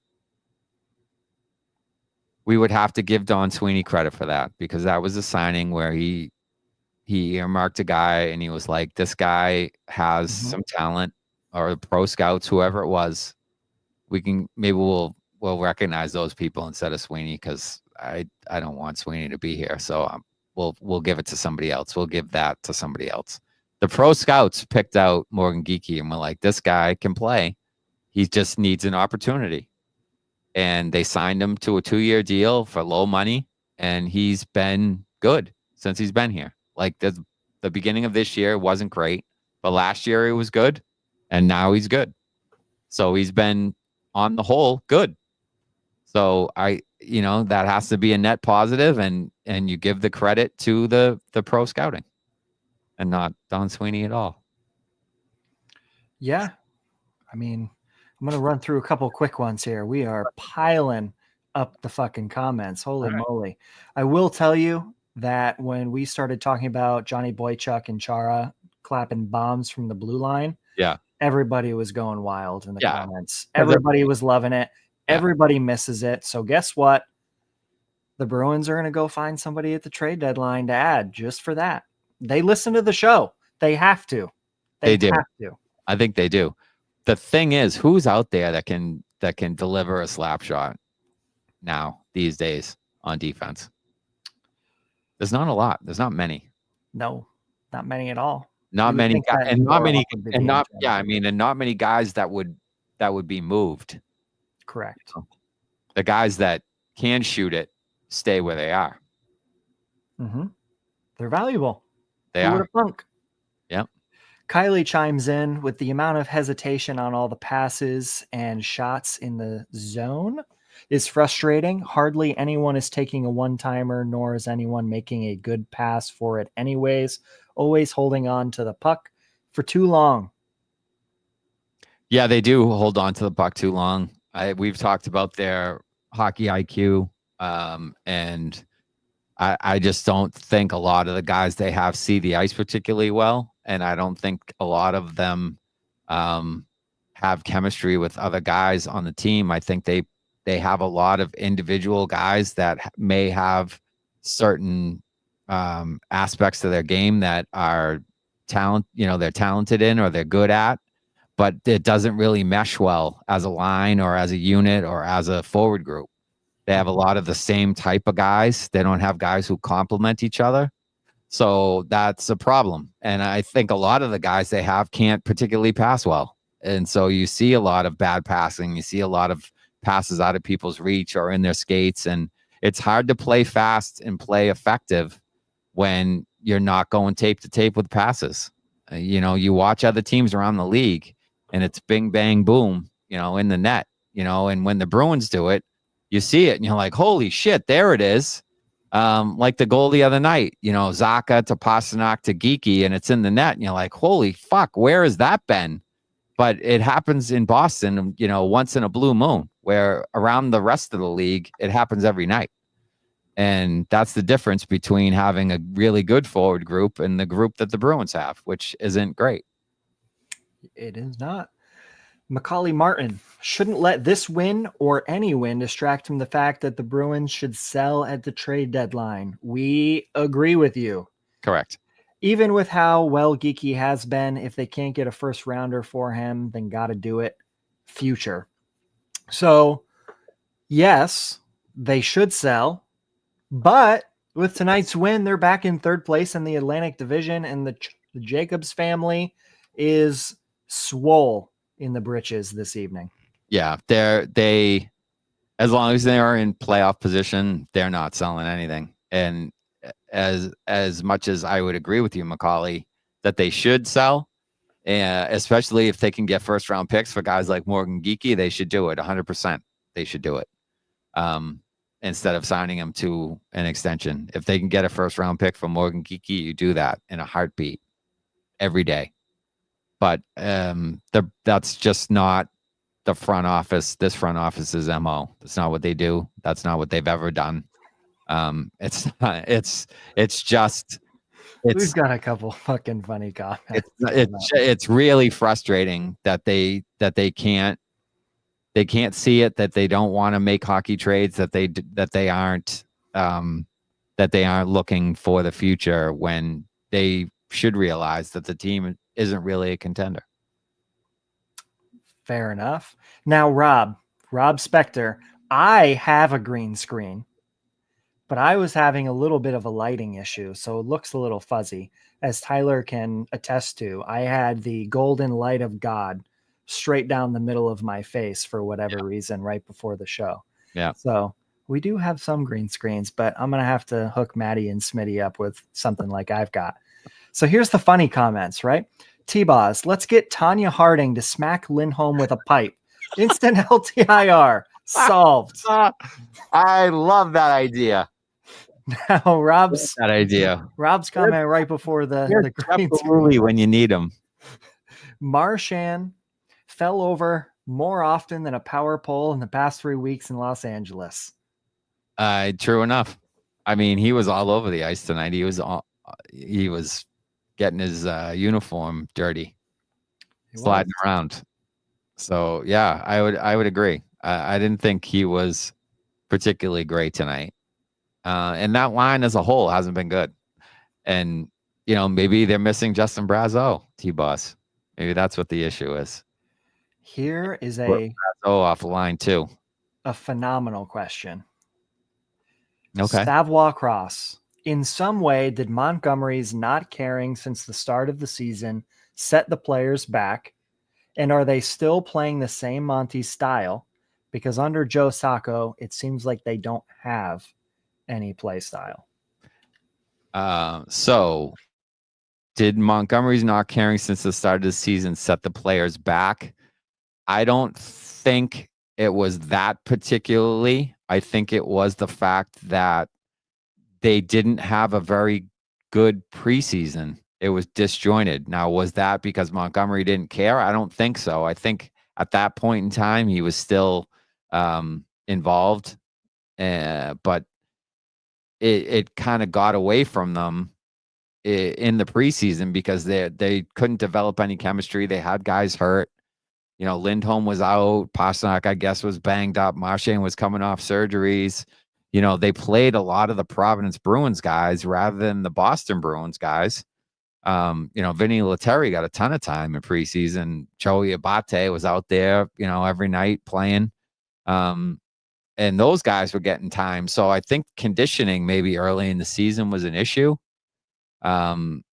we would have to give Don Sweeney credit for that because that was a signing where he earmarked a guy and he was like, this guy has some talent, or pro scouts, whoever it was. We'll recognize those people instead of Sweeney because I don't want Sweeney to be here. So we'll give it to somebody else. We'll give that to somebody else. The pro scouts picked out Morgan Geeky and were like, this guy can play. He just needs an opportunity. And they signed him to a 2-year deal for low money. And he's been good since he's been here. The beginning of this year wasn't great, but last year he was good. And now he's good. So he's been, on the whole, good. So that has to be a net positive, and you give the credit to the pro scouting and not Don Sweeney at all. Yeah. I mean, I'm going to run through a couple quick ones here. We are piling up the fucking comments. Holy moly. I will tell you that when we started talking about Johnny Boychuk and Chara clapping bombs from the blue line, everybody was going wild in the comments. Everybody was loving it. Everybody misses it. So guess what? The Bruins are going to go find somebody at the trade deadline to add just for that. They listen to the show. They have to. They do. Have to. I think they do. The thing is, who's out there that can deliver a slap shot now these days on defense? There's not a lot. There's not many. No, not many at all. Not many guys, and not many guys that would be moved. Correct. The guys that can shoot it stay where they are. Mm-hmm. They're valuable. They are. Punk. Yep. Kylie chimes in with the amount of hesitation on all the passes and shots in the zone is frustrating. Hardly anyone is taking a one-timer, nor is anyone making a good pass for it anyways. Always holding on to the puck for too long. Yeah, they do hold on to the puck too long. We've talked about their hockey IQ, and I just don't think a lot of the guys they have see the ice particularly well, and I don't think a lot of them have chemistry with other guys on the team. I think they have a lot of individual guys that may have certain aspects to their game that are they're talented in or they're good at, but it doesn't really mesh well as a line or as a unit or as a forward group. They have a lot of the same type of guys. They don't have guys who complement each other. So that's a problem. And I think a lot of the guys they have can't particularly pass well. And so you see a lot of bad passing. You see a lot of passes out of people's reach or in their skates. And it's hard to play fast and play effective when you're not going tape to tape with passes. You watch other teams around the league and it's bing, bang, boom, in the net, and when the Bruins do it, you see it and you're like, holy shit, there it is. Like the goal the other night, Zacha to Pastrnak to Geeky, and it's in the net. And you're like, holy fuck, where has that been? But it happens in Boston, once in a blue moon, where around the rest of the league, it happens every night. And that's the difference between having a really good forward group and the group that the Bruins have, which isn't great. It is not. Macaulay Martin shouldn't let this win or any win distract from the fact that the Bruins should sell at the trade deadline. We agree with you. Correct. Even with how well Geeky has been, if they can't get a first rounder for him, then got to do it future. So, yes, they should sell. But with tonight's win, they're back in third place in the Atlantic Division, and the Jacobs family is swole in the britches this evening. Yeah, they as long as they are in playoff position, they're not selling anything. And as much as I would agree with you, Macaulay, that they should sell, especially if they can get first round picks for guys like Morgan Geeky, they should do it 100%. They should do it. Instead of signing him to an extension. If they can get a first round pick from Morgan Geeky, you do that in a heartbeat every day. But that's just not the front office. This front office's MO. That's not what they do. That's not what they've ever done. It's not, it's just, we've got a couple fucking funny comments. It's really frustrating that they can't see it, that they don't want to make hockey trades, that they aren't looking for the future when they should realize that the team isn't really a contender. Fair enough. Now, Rob Spector, I have a green screen, but I was having a little bit of a lighting issue, so it looks a little fuzzy. As Tyler can attest to, I had the golden light of God straight down the middle of my face for whatever reason right before the show. Yeah. So we do have some green screens, but I'm going to have to hook Matty and Smitty up with something like I've got. So here's the funny comments, right? T-Boz, let's get Tanya Harding to smack Lindholm with a pipe. Instant LTIR. Solved. I love that idea. Now, Rob's comment right before the green screen. When you need him. Marchand fell over more often than a power pole in the past 3 weeks in Los Angeles. True enough. I mean, he was all over the ice tonight. He was getting his uniform dirty, sliding around. So yeah, I would agree. I didn't think he was particularly great tonight. And that line as a whole hasn't been good. And maybe they're missing Justin Brazeau, T-Boss. Maybe that's what the issue is. Here is Brazeau off the line too. A phenomenal question. Okay. Savoie Cross. In some way, did Montgomery's not caring since the start of the season set the players back? And are they still playing the same Monty style? Because under Joe Sacco, it seems like they don't have any play style. So did Montgomery's not caring since the start of the season set the players back? I don't think it was that particularly. I think it was the fact that they didn't have a very good preseason. It was disjointed. Now, was that because Montgomery didn't care? I don't think so. I think at that point in time, he was still involved, but it kind of got away from them in the preseason because they couldn't develop any chemistry. They had guys hurt. Lindholm was out. Pastrnak, I guess, was banged up. Marchand was coming off surgeries. They played a lot of the Providence Bruins guys rather than the Boston Bruins guys. Vinny Lettieri got a ton of time in preseason. Joey Abate was out there, every night playing. And those guys were getting time. So I think conditioning maybe early in the season was an issue. And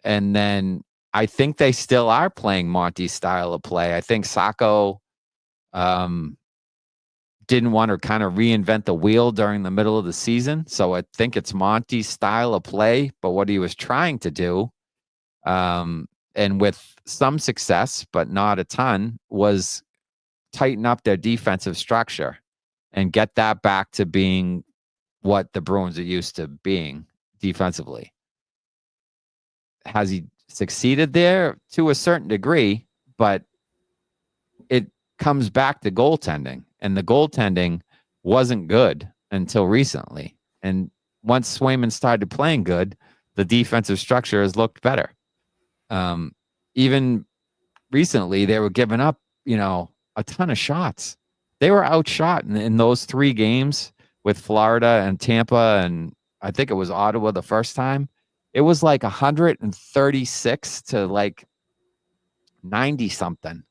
then I think they still are playing Monty's style of play. I think Sacco didn't want to kind of reinvent the wheel during the middle of the season. So I think it's Monty's style of play, but what he was trying to do, and with some success, but not a ton, was tighten up their defensive structure and get that back to being what the Bruins are used to being defensively. Has he succeeded there? To a certain degree, but it comes back to goaltending, and the goaltending wasn't good until recently. And once Swayman started playing good, the defensive structure has looked better. Even recently, they were giving up, a ton of shots. They were outshot in those 3 games with Florida and Tampa, and I think it was Ottawa the first time. It was like 136 to like 90 something,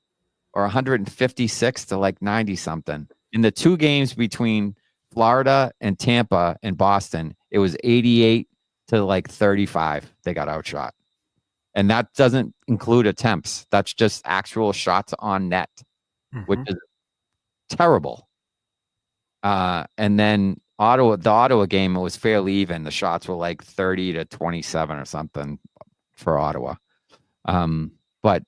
or 156 to like 90 something. In the 2 games between Florida and Tampa and Boston, it was 88 to like 35. They got outshot. And that doesn't include attempts. That's just actual shots on net, which is terrible. And then the Ottawa game, it was fairly even. The shots were like 30 to 27 or something for Ottawa. But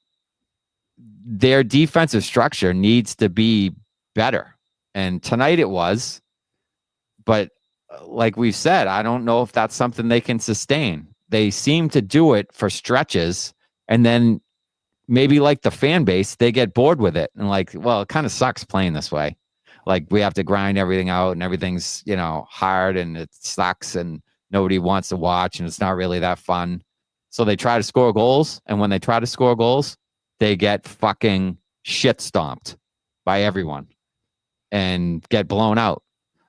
their defensive structure needs to be better. And tonight it was. But like we've said, I don't know if that's something they can sustain. They seem to do it for stretches, and then maybe like the fan base, they get bored with it. And like, well, it kind of sucks playing this way. Like we have to grind everything out and everything's, hard and it sucks and nobody wants to watch and it's not really that fun. So they try to score goals. And when they try to score goals, they get fucking shit stomped by everyone and get blown out.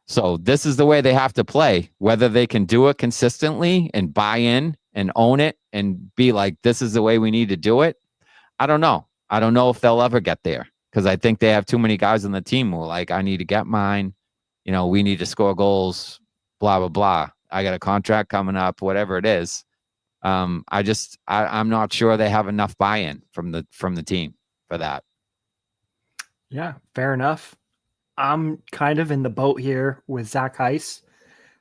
So this is the way they have to play. Whether they can do it consistently and buy in and own it and be like, this is the way we need to do it, I don't know. I don't know if they'll ever get there because I think they have too many guys on the team who are like, I need to get mine. We need to score goals, blah, blah, blah. I got a contract coming up, whatever it is. I'm not sure they have enough buy-in from the team for that. Yeah, fair enough. I'm kind of in the boat here with Zach Heiss.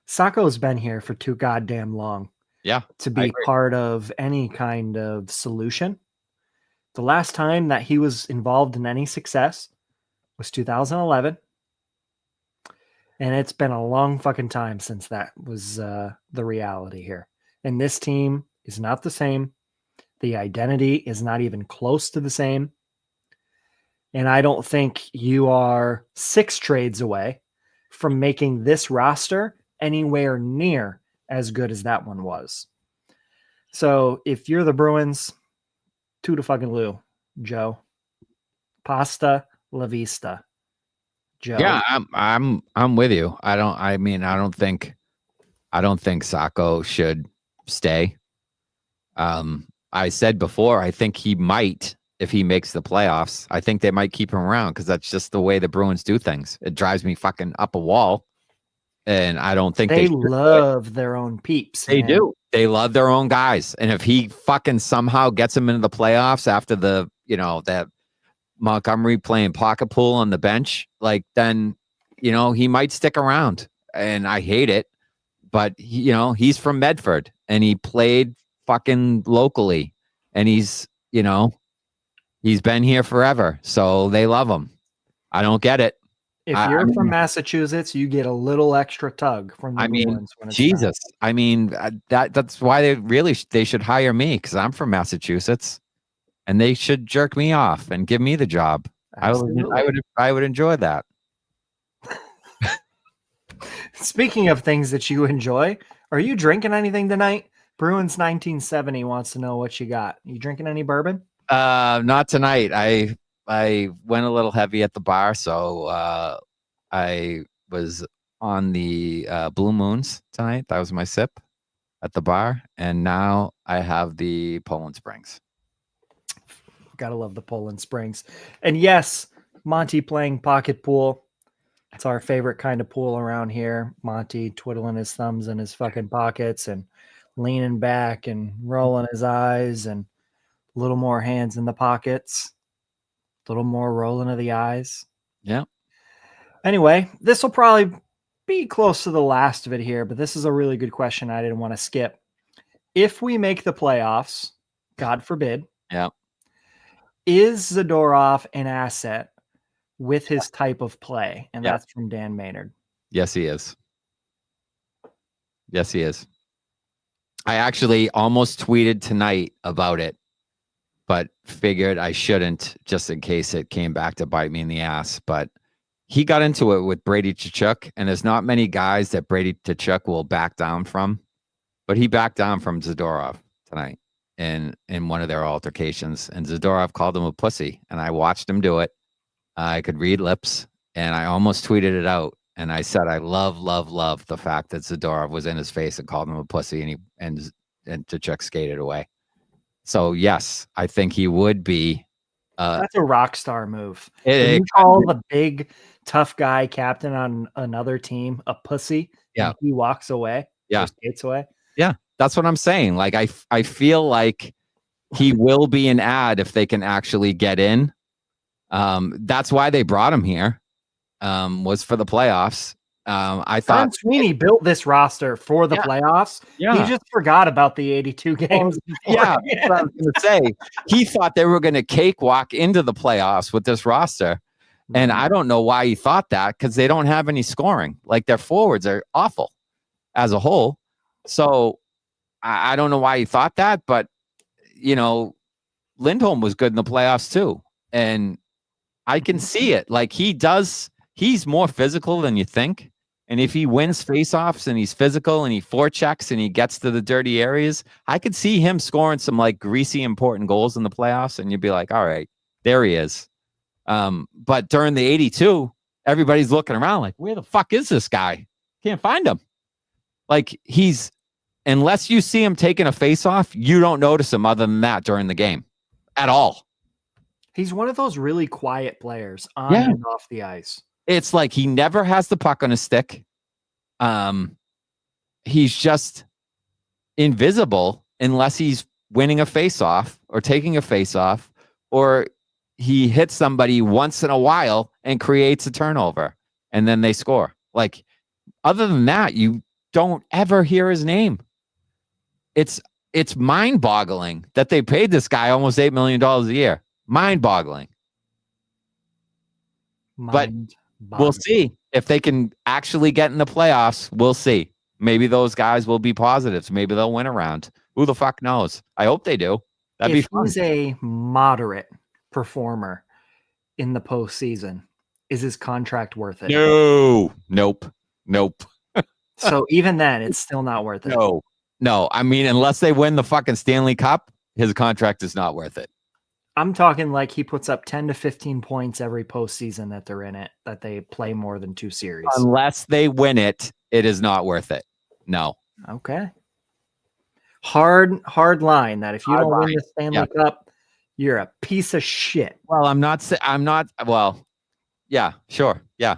Sacco's been here for too goddamn long. Yeah. To be part of any kind of solution. The last time that he was involved in any success was 2011. And it's been a long fucking time since that was the reality here. And this team is not the same. The identity is not even close to the same. And I don't think you are 6 trades away from making this roster anywhere near as good as that one was. So if you're the Bruins, to the fucking loo, Joe. Pasta la vista, Joe. Yeah, I'm with you. I don't think Sacco should stay. I said before, I think he might if he makes the playoffs. I think they might keep him around because that's just the way the Bruins do things. It drives me fucking up a wall. And I don't think they love their own peeps. They do. They love their own guys. And if he fucking somehow gets them into the playoffs after the, that Montgomery playing pocket pool on the bench, like then, he might stick around. And I hate it. But, he's from Medford and he played fucking locally. And he's been here forever. So they love him. I don't get it. If you're from Massachusetts, you get a little extra tug from the Bruins. Jesus. That's why they should hire me because I'm from Massachusetts, and they should jerk me off and give me the job. I would enjoy that. Speaking of things that you enjoy, are you drinking anything tonight? Bruins 1970 wants to know what you got. You drinking any bourbon? Not tonight. I went a little heavy at the bar, so I was on the Blue Moons tonight. That was my sip at the bar, and now I have the Poland Springs. Gotta love the Poland Springs. And yes, Monty playing pocket pool. It's our favorite kind of pool around here. Monty twiddling his thumbs in his fucking pockets and leaning back and rolling his eyes and a little more hands in the pockets. A little more rolling of the eyes. Yeah. Anyway, this will probably be close to the last of it here, but this is a really good question I didn't want to skip. If we make the playoffs, God forbid, is Zadorov an asset with his type of play? And that's from Dan Maynard. Yes, he is. Yes, he is. I actually almost tweeted tonight about it, but figured I shouldn't just in case it came back to bite me in the ass. But he got into it with Brady Tkachuk, and there's not many guys that Brady Tkachuk will back down from, but he backed down from Zadorov tonight in one of their altercations, and Zadorov called him a pussy, and I watched him do it. I could read lips, and I almost tweeted it out, and I said I love the fact that Zadorov was in his face and called him a pussy, and Tkachuk skated away. So yes, I think he would be. That's a rock star move. You call the big tough guy captain on another team a pussy. Yeah, he walks away. Yeah, skates away. Yeah, that's what I'm saying. Like I feel like he will be an ad if they can actually get in. That's why they brought him here. Was for the playoffs. I thought Sweeney built this roster for the playoffs. Yeah. He just forgot about the 82 games. Yeah, that's what I was going to say. He thought they were going to cakewalk into the playoffs with this roster. And I don't know why he thought that because they don't have any scoring. Like their forwards are awful as a whole. So I don't know why he thought that. But, Lindholm was good in the playoffs too. And I can see it. Like he's more physical than you think. And if he wins faceoffs and he's physical and he forechecks and he gets to the dirty areas, I could see him scoring some like greasy, important goals in the playoffs. And you'd be like, all right, there he is. But during the 82, everybody's looking around like, where the fuck is this guy? Can't find him. Like unless you see him taking a faceoff, you don't notice him other than that during the game at all. He's one of those really quiet players on and off the ice. It's like he never has the puck on his stick. He's just invisible unless he's winning a faceoff or taking a faceoff, or he hits somebody once in a while and creates a turnover, and then they score. Like other than that, you don't ever hear his name. It's mind-boggling that they paid this guy almost $8 million a year. Mind-boggling. But we'll see if they can actually get in the playoffs. We'll see. Maybe those guys will be positives. Maybe they'll win a round. Who the fuck knows? I hope they do. That'd be fun. He's a moderate performer in the postseason, is his contract worth it? Nope. So even then, it's still not worth it. No. I mean, unless they win the fucking Stanley Cup, his contract is not worth it. I'm talking like he puts up 10 to 15 points every postseason that they're in it, that they play more than 2 series. Unless they win it, it is not worth it. No. Okay. Hard line that if you don't win the Stanley Cup, you're a piece of shit. Well, well, yeah, sure. Yeah.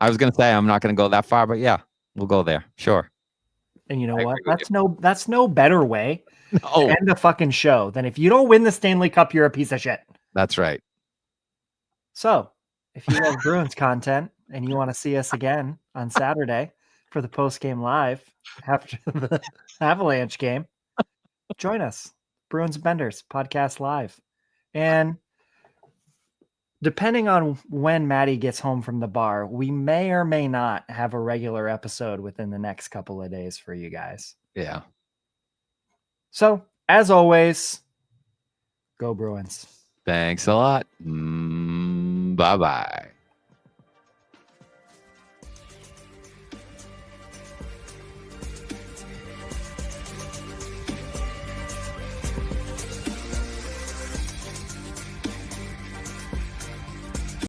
I was going to say I'm not going to go that far, but yeah, we'll go there. Sure. And you know what? That's no better way to end a fucking show than if you don't win the Stanley Cup, you're a piece of shit. That's right. So if you love Bruins content and you want to see us again on Saturday for the post-game live after the Avalanche game, join us. Bruins Benders Podcast live. And depending on when Matty gets home from the bar, we may or may not have a regular episode within the next couple of days for you guys. Yeah. So, as always, go Bruins. Thanks a lot. Bye-bye.